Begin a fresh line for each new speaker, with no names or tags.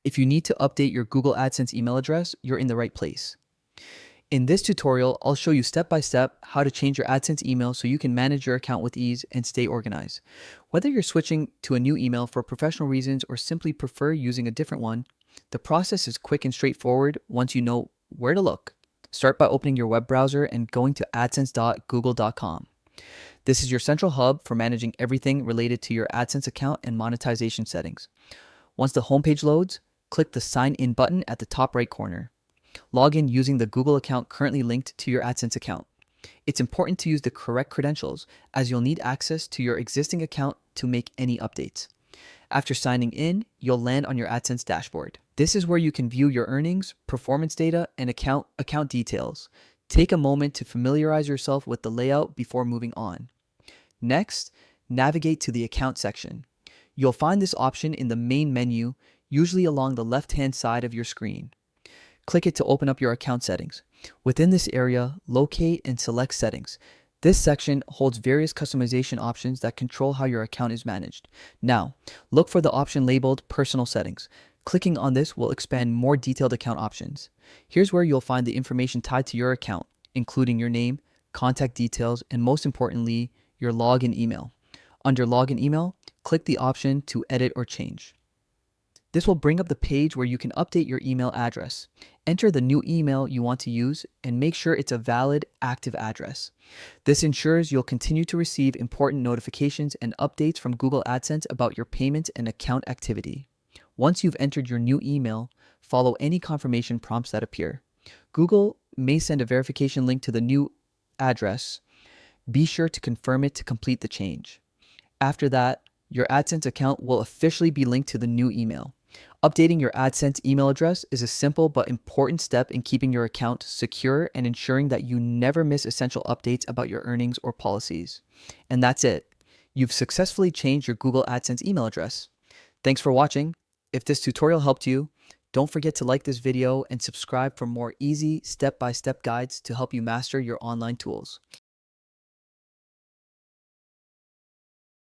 If you need to update your Google AdSense email address, you're in the right place. In this tutorial, I'll show you step by step how to change your AdSense email so you can manage your account with ease and stay organized. Whether you're switching to a new email for professional reasons or simply prefer using a different one, the process is quick and straightforward once you know where to look. Start by opening your web browser and going to adsense.google.com. This is your central hub for managing everything related to your AdSense account and monetization settings. Once the homepage loads, click the Sign In button at the top right corner. Log in using the Google account currently linked to your AdSense account. It's important to use the correct credentials as you'll need access to your existing account to make any updates. After signing in, you'll land on your AdSense dashboard. This is where you can view your earnings, performance data, and account details. Take a moment to familiarize yourself with the layout before moving on. Next, navigate to the account section. You'll find this option in the main menu, usually along the left-hand side of your screen. Click it to open up your account settings. Within this area, locate and select settings. This section holds various customization options that control how your account is managed. Now, look for the option labeled Personal Settings. Clicking on this will expand more detailed account options. Here's where you'll find the information tied to your account, including your name, contact details, and most importantly, your login email. Under Login Email, click the option to edit or change. This will bring up the page where you can update your email address. Enter the new email you want to use and make sure it's a valid, active address. This ensures you'll continue to receive important notifications and updates from Google AdSense about your payment and account activity. Once you've entered your new email, follow any confirmation prompts that appear. Google may send a verification link to the new address. Be sure to confirm it to complete the change. After that, your AdSense account will officially be linked to the new email. Updating your AdSense email address is a simple but important step in keeping your account secure and ensuring that you never miss essential updates about your earnings or policies. And that's it. You've successfully changed your Google AdSense email address. Thanks for watching. If this tutorial helped you, don't forget to like this video and subscribe for more easy step-by-step guides to help you master your online tools.